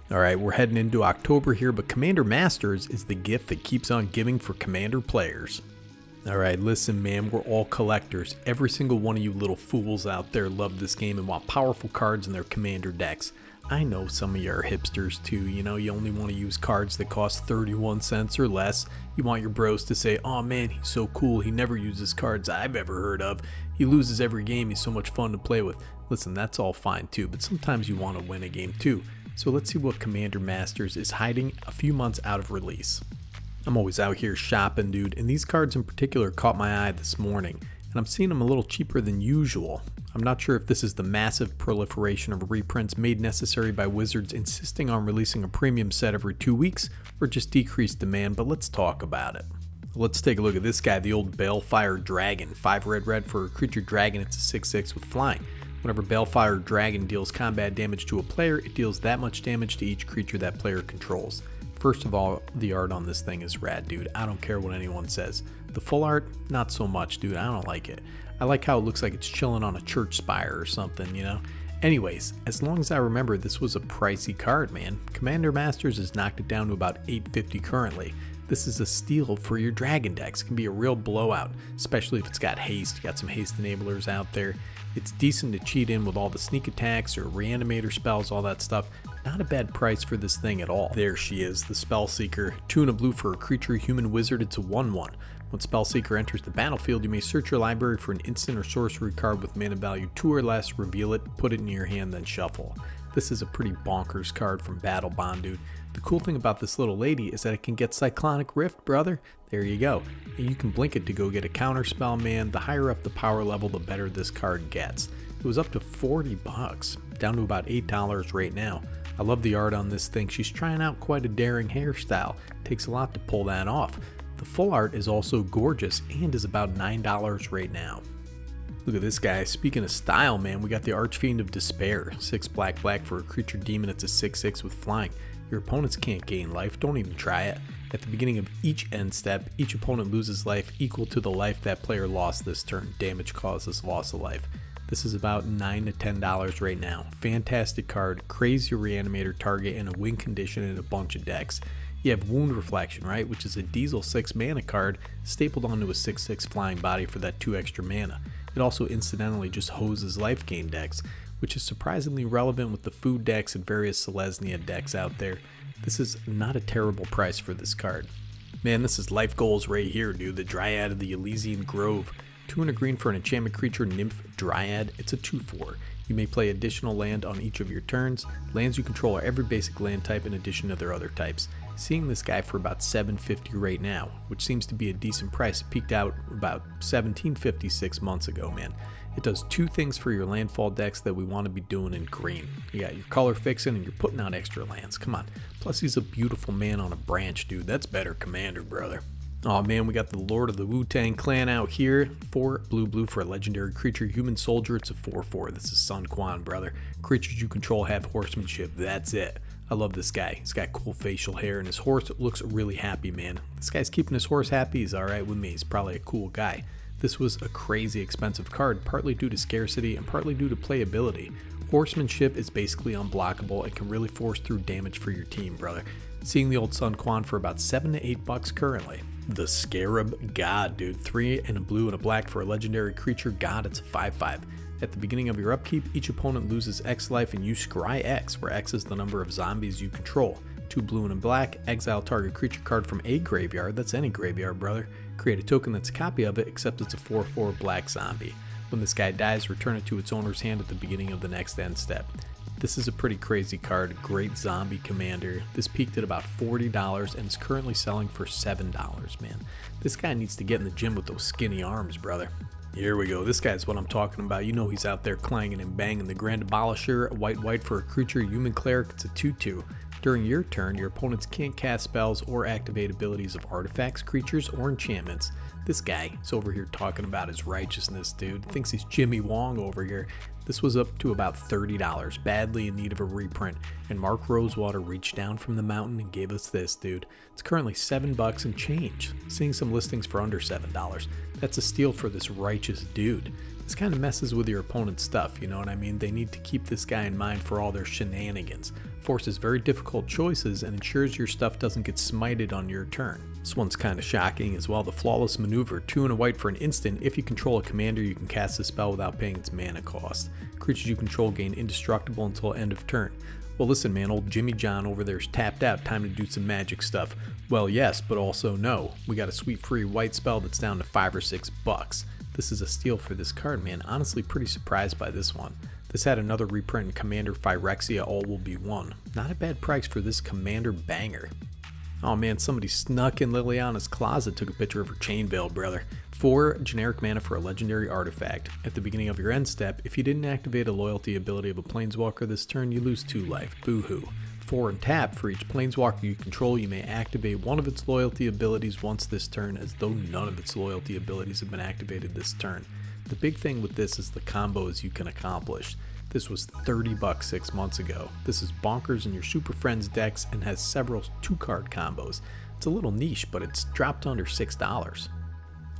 Alright, we're heading into October here, but Commander Masters is the gift that keeps on giving for Commander players. Alright, listen man, we're all collectors. Every single one of you little fools out there love this game and want powerful cards in their Commander decks. I know some of you are hipsters too, you only want to use cards that cost 31 cents or less. You want your bros to say, oh man, he's so cool, he never uses cards I've ever heard of. He loses every game, he's so much fun to play with. Listen, that's all fine too, but sometimes you want to win a game too. So let's see what Commander Masters is hiding a few months out of release. I'm always out here shopping, dude, and these cards in particular caught my eye this morning, and I'm seeing them a little cheaper than usual. I'm not sure if this is the massive proliferation of reprints made necessary by Wizards insisting on releasing a premium set every 2 weeks, or just decreased demand, but let's talk about it. Let's take a look at this guy, the old Balefire Dragon. 5 red for a creature dragon, it's a 6/6 with flying. Whenever Balefire Dragon deals combat damage to a player, it deals that much damage to each creature that player controls. First of all, the art on this thing is rad, dude. I don't care what anyone says. The full art, not so much, dude. I don't like it. I like how it looks like it's chilling on a church spire or something, Anyways, as long as I remember, this was a pricey card, man. Commander Masters has knocked it down to about $8.50 currently. This is a steal for your dragon decks. It can be a real blowout, especially if it's got haste. You got some haste enablers out there. It's decent to cheat in with all the sneak attacks or reanimator spells, all that stuff. Not a bad price for this thing at all. There she is, the Spellseeker. 2 and a blue for a creature, human wizard, it's a 1/1. When Spellseeker enters the battlefield, you may search your library for an instant or sorcery card with mana value 2 or less, reveal it, put it in your hand, then shuffle. This is a pretty bonkers card from Battle Bond, dude. The cool thing about this little lady is that it can get Cyclonic Rift, brother. There you go. And you can blink it to go get a counter spell, man. The higher up the power level, the better this card gets. It was up to 40 bucks, down to about $8 right now. I love the art on this thing. She's trying out quite a daring hairstyle. Takes a lot to pull that off. The full art is also gorgeous and is about $9 right now. Look at this guy. Speaking of style, man, we got the Archfiend of Despair. 6 black for a creature demon. It's a 6/6 with flying. Your opponents can't gain life. Don't even try it. At the beginning of each end step, each opponent loses life equal to the life that player lost this turn. Damage causes loss of life. This is about $9 to $10 right now. Fantastic card, crazy reanimator target, and a win condition in a bunch of decks. You have Wound Reflection, right, which is a diesel 6 mana card stapled onto a 6/6 flying body for that 2 extra mana. It also incidentally just hoses life gain decks, which is surprisingly relevant with the food decks and various Selesnya decks out there. This is not a terrible price for this card. Man, this is life goals right here, dude. The Dryad of the Elysian Grove. 2 and a green for an enchantment creature, Nymph Dryad. It's a 2/4. You may play additional land on each of your turns. Lands you control are every basic land type in addition to their other types. Seeing this guy for about $7.50 right now, which seems to be a decent price. It peaked out about $17.50 6 months ago, man. It does 2 things for your landfall decks that we want to be doing in green. You got your color fixing and you're putting out extra lands. Come on. Plus he's a beautiful man on a branch, dude. That's better Commander, brother. Oh man, we got the Lord of the Wu-Tang Clan out here. 4 blue for a legendary creature, human soldier. It's a 4/4. This is Sun Quan, brother. Creatures you control have horsemanship. That's it. I love this guy. He's got cool facial hair and his horse looks really happy, man. This guy's keeping his horse happy. He's alright with me. He's probably a cool guy. This was a crazy expensive card, partly due to scarcity and partly due to playability. Horsemanship is basically unblockable and can really force through damage for your team, brother. Seeing the old Sun Quan for about $7 to $8 currently. The Scarab God, dude. 3 and a blue and a black for a legendary creature God. It's a 5/5. At the beginning of your upkeep, each opponent loses X life and you scry X, where X is the number of zombies you control. 2 blue and a black, exile target creature card from a graveyard. That's any graveyard, brother. Create a token that's a copy of it, except it's a 4/4 black zombie. When this guy dies, return it to its owner's hand at the beginning of the next end step. This is a pretty crazy card, great zombie commander. This peaked at about $40 and is currently selling for $7, man. This guy needs to get in the gym with those skinny arms, brother. Here we go, this guy's what I'm talking about. You know he's out there clanging and banging. The Grand Abolisher, white for a creature, human cleric, it's a 2/2. During your turn, your opponents can't cast spells or activate abilities of artifacts, creatures, or enchantments. This guy is over here talking about his righteousness, dude. Thinks he's Jimmy Wong over here. This was up to about $30, badly in need of a reprint, and Mark Rosewater reached down from the mountain and gave us this, dude. It's currently $7 and change, seeing some listings for under $7. That's a steal for this righteous dude. This kind of messes with your opponent's stuff, you know what I mean? They need to keep this guy in mind for all their shenanigans. Forces very difficult choices and ensures your stuff doesn't get smited on your turn. This one's kind of shocking as well. The flawless maneuver, 2 and a white for an instant. If you control a commander, you can cast a spell without paying its mana cost. Creatures you control gain indestructible until end of turn. Well, listen, man, old Jimmy John over there's tapped out. Time to do some magic stuff. Well, yes, but also no. We got a sweet free white spell that's down to $5 or $6. This is a steal for this card, man. Honestly, pretty surprised by this one. This had another reprint in Commander Phyrexia, All Will Be One. Not a bad price for this Commander banger. Oh man, somebody snuck in Liliana's closet, took a picture of her chain veil, brother. 4 generic mana for a legendary artifact. At the beginning of your end step, if you didn't activate a loyalty ability of a planeswalker this turn, you lose 2 life. Boo-hoo. 4 and tap, for each planeswalker you control, you may activate one of its loyalty abilities once this turn, as though none of its loyalty abilities have been activated this turn. The big thing with this is the combos you can accomplish. This was $30 6 months ago. This is bonkers in your Super Friends decks and has several 2-card combos. It's a little niche, but it's dropped under $6.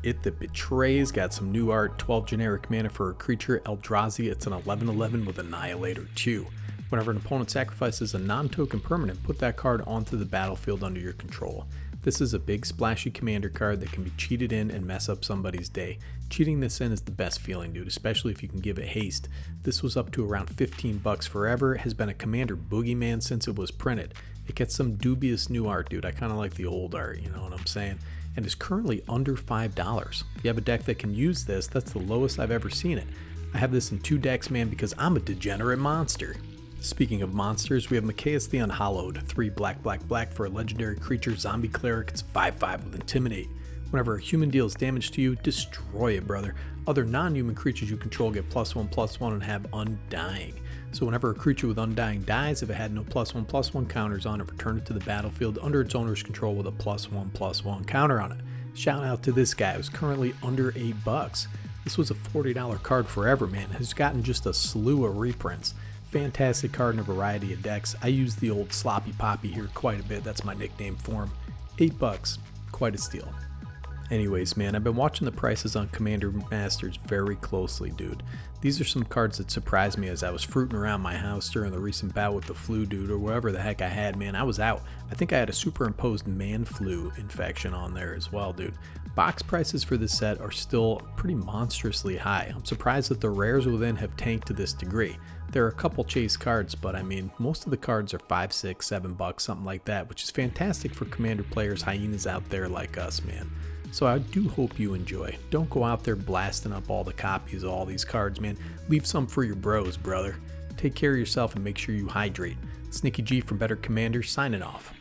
It That Betrays got some new art, 12 generic mana for a creature, Eldrazi. It's an 11/11 with Annihilator 2. Whenever an opponent sacrifices a non-token permanent, put that card onto the battlefield under your control. This is a big splashy commander card that can be cheated in and mess up somebody's day. Cheating this in is the best feeling, dude, especially if you can give it haste. This was up to around $15 forever, has been a commander boogeyman since it was printed. It gets some dubious new art, dude. I kind of like the old art, you know what I'm saying? And is currently under $5. If you have a deck that can use this, that's the lowest I've ever seen it. I have this in 2 decks, man, because I'm a degenerate monster. Speaking of monsters, we have Mikaeus the Unhallowed, 3 black for a legendary creature, zombie cleric. It's 5/5 with Intimidate. Whenever a human deals damage to you, destroy it, brother. Other non-human creatures you control get +1/+1 and have Undying. So whenever a creature with Undying dies, if it had no +1/+1 counters on it, return it to the battlefield under its owner's control with a +1/+1 counter on it. Shout out to this guy who's currently under $8. This was a $40 card forever, man. Has gotten just a slew of reprints. Fantastic card in a variety of decks. I use the old Sloppy Poppy here quite a bit. That's my nickname for him. $8, quite a steal. Anyways, man, I've been watching the prices on Commander Masters very closely, dude. These are some cards that surprised me as I was fruiting around my house during the recent bout with the flu, dude, or whatever the heck I had, man. I was out. I think I had a superimposed man flu infection on there as well, dude. Box prices for this set are still pretty monstrously high. I'm surprised that the rares within have tanked to this degree. There are a couple chase cards, but I mean, most of the cards are $5, $6, $7, something like that, which is fantastic for Commander players, hyenas out there like us, man. So I do hope you enjoy. Don't go out there blasting up all the copies of all these cards, man. Leave some for your bros, brother. Take care of yourself and make sure you hydrate. Snicky G from Better Commander signing off.